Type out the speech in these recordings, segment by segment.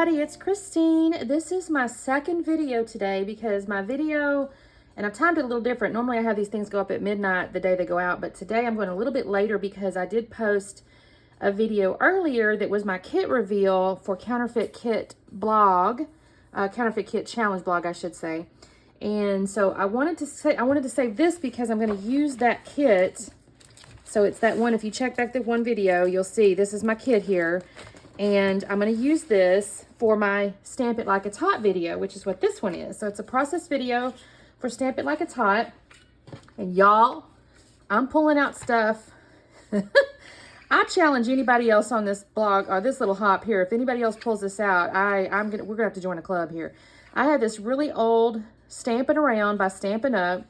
everybody, it's Christine. This is my second video today because my video, and I've timed it a little different. Normally I have these things go up at midnight the day they go out, but today I'm going a little bit later because I did post a video earlier that was my kit reveal for Counterfeit Kit blog, Counterfeit Kit challenge blog, I should say. And so I wanted to save this because I'm going to use that kit. So it's that one, if you check back the one video, you'll see this is my kit here. And I'm going to use this for my Stamp It Like It's Hot video, which is what this one is. So it's a process video for Stamp It Like It's Hot. And y'all, I'm pulling out stuff. I challenge anybody else on this blog or this little hop here. If anybody else pulls this out, we're gonna have to join a club here. I have this really old Stampin' Around by Stampin' Up,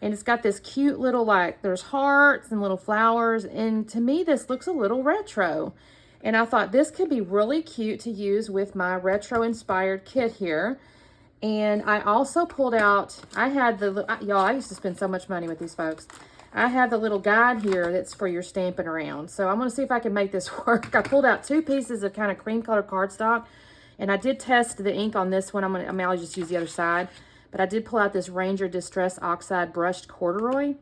and it's got this cute little, like, there's hearts and little flowers, and to me this looks a little retro. And I thought this could be really cute to use with my retro inspired kit here. And I also pulled out, y'all, I used to spend so much money with these folks. I have the little guide here that's for your Stampin' Around. So I'm going to see if I can make this work. I pulled out 2 pieces of kind of cream colored cardstock, and I did test the ink on this one. I'll just use the other side. But I did pull out this Ranger Distress Oxide Brushed Corduroy.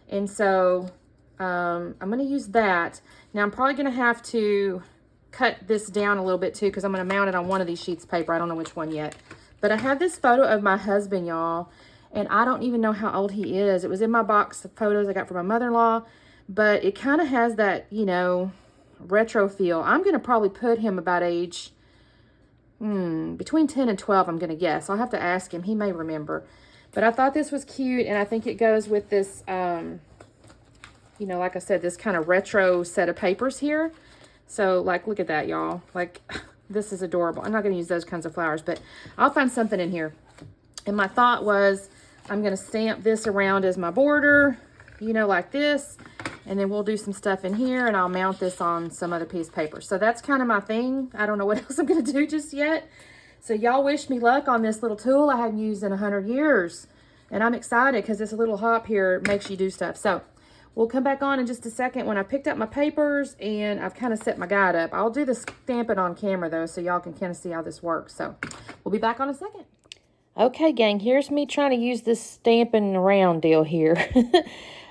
And so I'm going to use that. Now I'm probably going to have to cut this down a little bit too because I'm going to mount it on one of these sheets of paper. I don't know which one yet. But I have this photo of my husband, y'all. And I don't even know how old he is. It was in my box of photos I got from my mother-in-law. But it kind of has that, you know, retro feel. I'm going to probably put him about age, between 10 and 12, I'm going to guess. I'll have to ask him. He may remember. But I thought this was cute. And I think it goes with this, you know, like I said, this kind of retro set of papers here. So, like, look at that, y'all. Like, this is adorable. I'm not going to use those kinds of flowers, but I'll find something in here. And my thought was, I'm going to stamp this around as my border, you know, like this. And then we'll do some stuff in here, and I'll mount this on some other piece of paper. So that's kind of my thing. I don't know what else I'm going to do just yet. So y'all wish me luck on this little tool I hadn't used in 100 years. And I'm excited because this little hop here makes you do stuff. So we'll come back on in just a second when I picked up my papers and I've kind of set my guide up. I'll do the stamping on camera though, so y'all can kind of see how this works. So we'll be back on a second. Okay, gang, here's me trying to use this Stampin' Around deal here.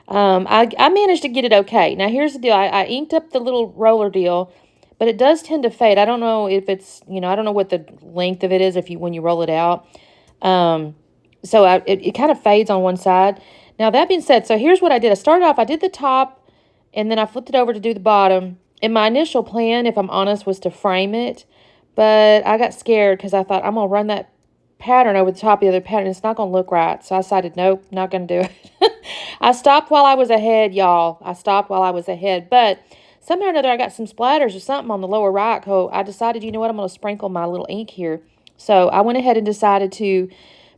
I managed to get it okay. Now here's the deal. I inked up the little roller deal, but it does tend to fade. I don't know if it's, you know, I don't know what the length of it is when you roll it out. So it kind of fades on one side. Now, that being said, so here's what I did. I started off, I did the top, and then I flipped it over to do the bottom. And my initial plan, if I'm honest, was to frame it. But I got scared because I thought, I'm going to run that pattern over the top of the other pattern. It's not going to look right. So I decided, nope, not going to do it. I stopped while I was ahead, y'all. I stopped while I was ahead. But somehow or another, I got some splatters or something on the lower right. So I decided, you know what, I'm going to sprinkle my little ink here. So I went ahead and decided to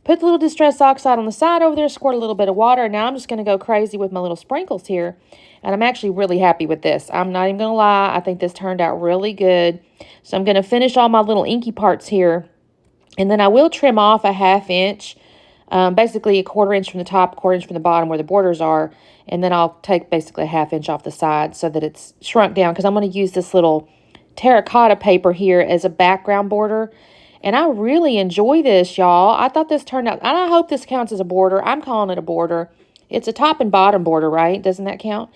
put the little Distress Oxide on the side over there, squirt a little bit of water, and now I'm just going to go crazy with my little sprinkles here. And I'm actually really happy with this. I'm not even going to lie. I think this turned out really good. So I'm going to finish all my little inky parts here. And then I will trim off a 1/2 inch, basically a 1/4 inch from the top, 1/4 inch from the bottom where the borders are. And then I'll take basically a 1/2 inch off the side so that it's shrunk down because I'm going to use this little terracotta paper here as a background border. And I really enjoy this, y'all. I thought this turned out, and I hope this counts as a border. I'm calling it a border. It's a top and bottom border, right? Doesn't that count?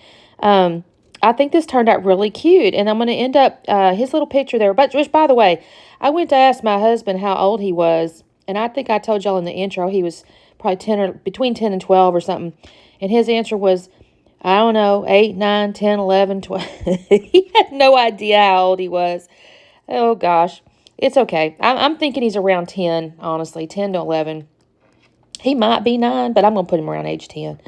I think this turned out really cute. And I'm going to end up his little picture there. But which, by the way, I went to ask my husband how old he was. And I think I told y'all in the intro he was probably 10 or between 10 and 12 or something. And his answer was, I don't know, 8, 9, 10, 11, 12. He had no idea how old he was. Oh, gosh. It's okay. I'm thinking he's around 10, honestly, 10 to 11. He might be 9, but I'm going to put him around age 10.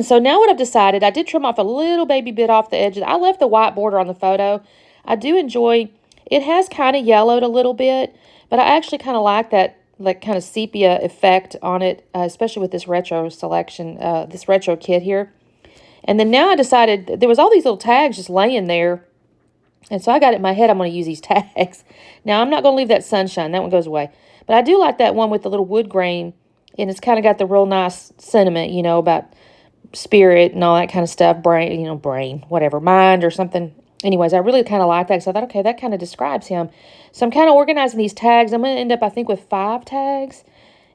So now what I've decided, I did trim off a little baby bit off the edge. I left the white border on the photo. I do enjoy, it has kind of yellowed a little bit, but I actually kind of like that, like kind of sepia effect on it, especially with this retro selection, this retro kit here. And then now I decided, there was all these little tags just laying there. And so I got it in my head, I'm going to use these tags. Now, I'm not going to leave that sunshine. That one goes away. But I do like that one with the little wood grain. And it's kind of got the real nice sentiment, you know, about spirit and all that kind of stuff. Brain, whatever, mind or something. anyways, I really kind of like that. So I thought, okay, that kind of describes him. So I'm kind of organizing these tags. I'm going to end up, I think, with 5 tags.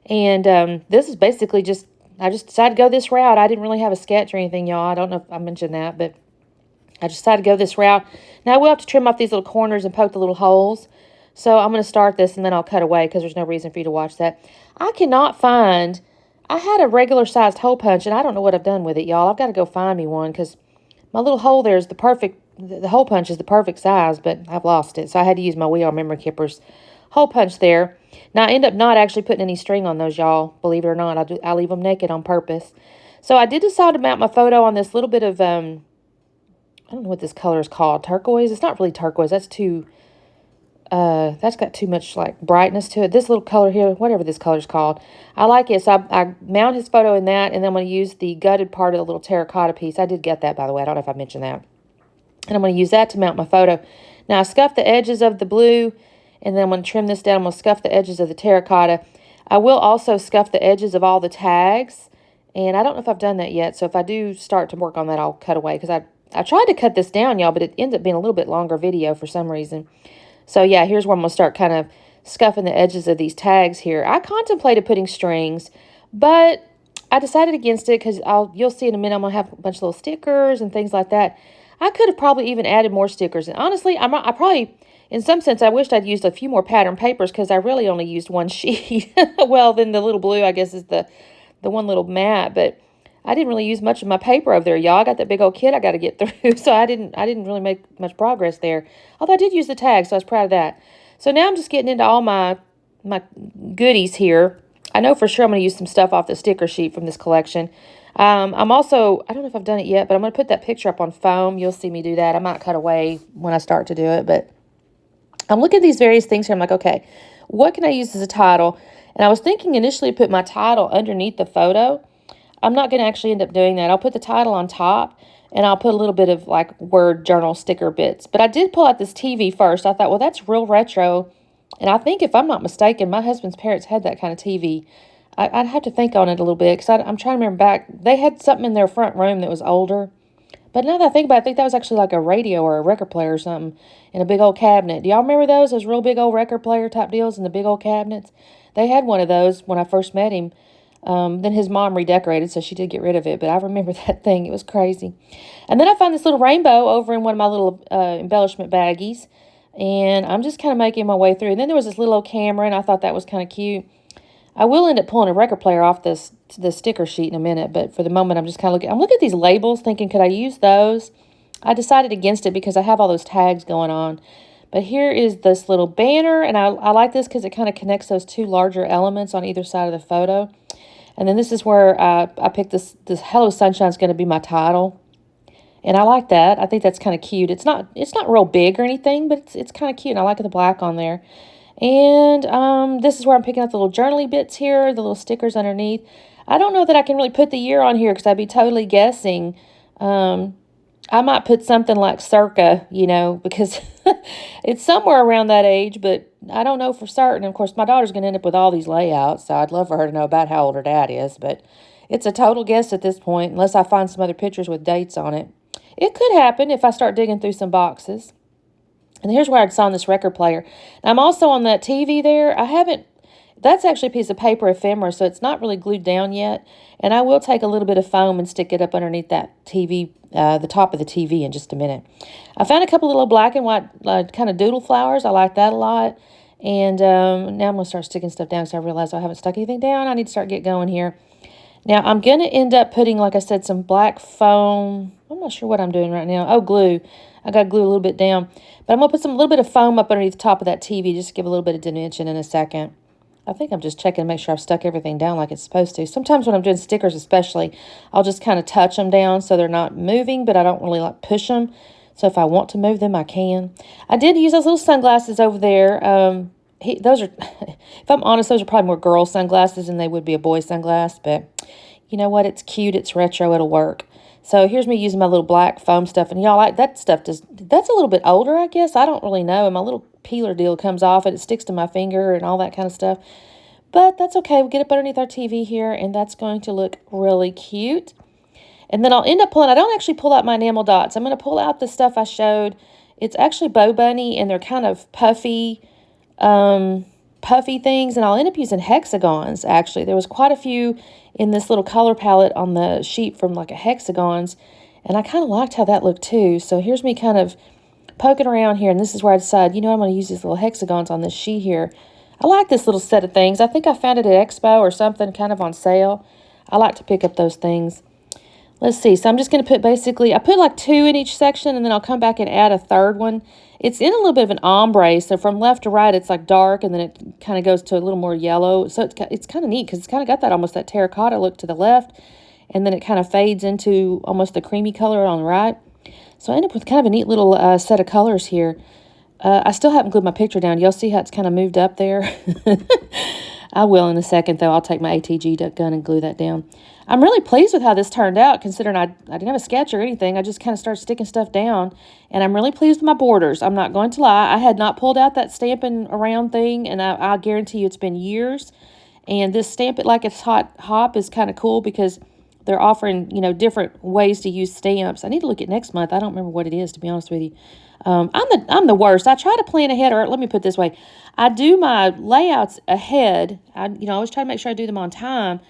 And this is basically just, I just decided to go this route. I didn't really have a sketch or anything, y'all. I don't know if I mentioned that, but I just decided to go this route. Now I will have to trim off these little corners and poke the little holes. So I'm going to start this and then I'll cut away because there's no reason for you to watch that. I cannot find, I had a regular sized hole punch and I don't know what I've done with it, y'all. I've got to go find me one because my little hole there is the perfect, the hole punch is the perfect size, but I've lost it. So I had to use my We Are Memory Keepers hole punch there. Now I end up not actually putting any string on those, y'all. Believe it or not, I leave them naked on purpose. So I did decide to mount my photo on this little bit of, I don't know what this color is called. Turquoise? It's not really turquoise. That's too, that's got too much like brightness to it. This little color here, whatever this color is called, I like it. So I mount his photo in that, and then I'm going to use the gutted part of the little terracotta piece. I did get that, by the way. I don't know if I mentioned that. And I'm going to use that to mount my photo. Now I scuffed the edges of the blue, and then I'm going to trim this down. I'm going to scuff the edges of the terracotta. I will also scuff the edges of all the tags, and I don't know if I've done that yet. So if I do start to work on that, I'll cut away because I tried to cut this down, y'all, but it ends up being a little bit longer video for some reason. So yeah, here's where I'm going to start kind of scuffing the edges of these tags here. I contemplated putting strings, but I decided against it because you'll see in a minute I'm going to have a bunch of little stickers and things like that. I could have probably even added more stickers. And honestly, I probably, in some sense, I wished I'd used a few more pattern papers because I really only used one sheet. Well, then the little blue, I guess, is the one little mat, but I didn't really use much of my paper over there, y'all. I got that big old kit I got to get through, so I didn't really make much progress there. Although I did use the tag, so I was proud of that. So now I'm just getting into all my goodies here. I know for sure I'm going to use some stuff off the sticker sheet from this collection. I'm also, I don't know if I've done it yet, but I'm going to put that picture up on foam. You'll see me do that. I might cut away when I start to do it, but I'm looking at these various things here. I'm like, okay, what can I use as a title? And I was thinking initially to put my title underneath the photo. I'm not going to actually end up doing that. I'll put the title on top, and I'll put a little bit of like word journal sticker bits. But I did pull out this TV first. I thought, well, that's real retro. And I think if I'm not mistaken, my husband's parents had that kind of TV. I'd have to think on it a little bit because I'm trying to remember back. They had something in their front room that was older. But now that I think about it, I think that was actually like a radio or a record player or something in a big old cabinet. Do y'all remember those? Those real big old record player type deals in the big old cabinets? They had one of those when I first met him. Then his mom redecorated, so she did get rid of it. But I remember that thing. It was crazy. And then I found this little rainbow over in one of my little embellishment baggies. And I'm just kind of making my way through. And then there was this little old camera, and I thought that was kind of cute. I will end up pulling a record player off the sticker sheet in a minute, but for the moment, I'm just kind of looking. I'm looking at these labels, thinking, could I use those? I decided against it because I have all those tags going on. But here is this little banner, and I like this because it kind of connects those two larger elements on either side of the photo. And then this is where I picked this Hello Sunshine is going to be my title. And I like that. I think that's kind of cute. It's not real big or anything, but it's kind of cute. And I like the black on there. And this is where I'm picking up the little journaly bits here, the little stickers underneath. I don't know that I can really put the year on here because I'd be totally guessing. I might put something like circa, because it's somewhere around that age, but I don't know for certain. Of course, my daughter's going to end up with all these layouts, so I'd love for her to know about how old her dad is, but it's a total guess at this point, unless I find some other pictures with dates on it. It could happen if I start digging through some boxes. And here's where I'd sign this record player. And I'm also on that TV there. That's actually a piece of paper ephemera, so it's not really glued down yet. And I will take a little bit of foam and stick it up underneath that TV, the top of the TV in just a minute. I found a couple little black and white kind of doodle flowers. I like that a lot. And now I'm going to start sticking stuff down because I realize I haven't stuck anything down. I need to start get going here. Now, I'm going to end up putting, like I said, some black foam. I'm not sure what I'm doing right now. Oh, glue. I got to glue a little bit down. But I'm going to put a little bit of foam up underneath the top of that TV just to give a little bit of dimension in a second. I think I'm just checking to make sure I've stuck everything down like it's supposed to. Sometimes when I'm doing stickers especially, I'll just kind of touch them down so they're not moving, but I don't really like push them. So if I want to move them, I can. I did use those little sunglasses over there. Those are, if I'm honest, those are probably more girl sunglasses than they would be a boy sunglass. But you know what? It's cute. It's retro. It'll work. So here's me using my little black foam stuff. And y'all, like that stuff, that's a little bit older, I guess. I don't really know. And my little peeler deal comes off and it sticks to my finger and all that kind of stuff. But that's okay. We'll get up underneath our TV here, and that's going to look really cute. And then I'll end up pulling, I don't actually pull out my enamel dots. I'm going to pull out the stuff I showed. It's actually Bo Bunny, and they're kind of puffy things, and I'll end up using hexagons. Actually, there was quite a few in this little color palette on the sheet from like a hexagons, and I kind of liked how that looked too. So here's me kind of poking around here, and this is where I decided, you know, I'm going to use these little hexagons on this sheet here. I like this little set of things. I think I found it at Expo or something, kind of on sale. I like to pick up those things. Let's see. So I'm just going to put basically, I put like 2 in each section, and then I'll come back and add a third one. It's in a little bit of an ombre, so from left to right, it's like dark, and then it kind of goes to a little more yellow. So it's kind of neat because it's kind of got that almost that terracotta look to the left, and then it kind of fades into almost the creamy color on the right. So I end up with kind of a neat little set of colors here. I still haven't glued my picture down. Y'all see how it's kind of moved up there? I will in a second, though. I'll take my ATG gun and glue that down. I'm really pleased with how this turned out, considering I didn't have a sketch or anything. I just kind of started sticking stuff down, and I'm really pleased with my borders. I'm not going to lie. I had not pulled out that Stampin' Around thing, and I guarantee you it's been years. And this Stamp It Like It's Hot Hop is kind of cool because they're offering, you know, different ways to use stamps. I need to look at next month. I don't remember what it is, to be honest with you. I'm the worst. I try to plan ahead, or let me put it this way. I do my layouts ahead. I always try to make sure I do them on time,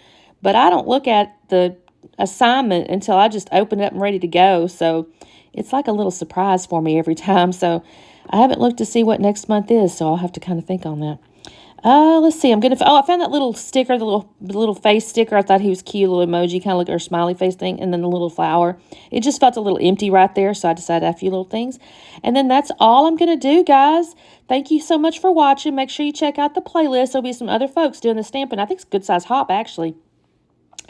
but I don't look at the assignment until I just open it up and ready to go. So it's like a little surprise for me every time. So I haven't looked to see what next month is, so I'll have to kind of think on that. Let's see. I found that little sticker, the little face sticker. I thought he was cute, little emoji, kind of like our smiley face thing, and then the little flower. It just felt a little empty right there, so I decided to add a few little things. And then that's all I'm going to do, guys. Thank you so much for watching. Make sure you check out the playlist. There'll be some other folks doing the stamping. I think it's Good Size Hop, actually.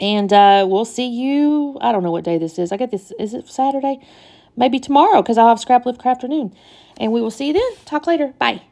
And we'll see you, I don't know what day this is. I get this, is it Saturday? Maybe tomorrow, because I'll have Scrap Lift Crafternoon. And we will see you then. Talk later. Bye.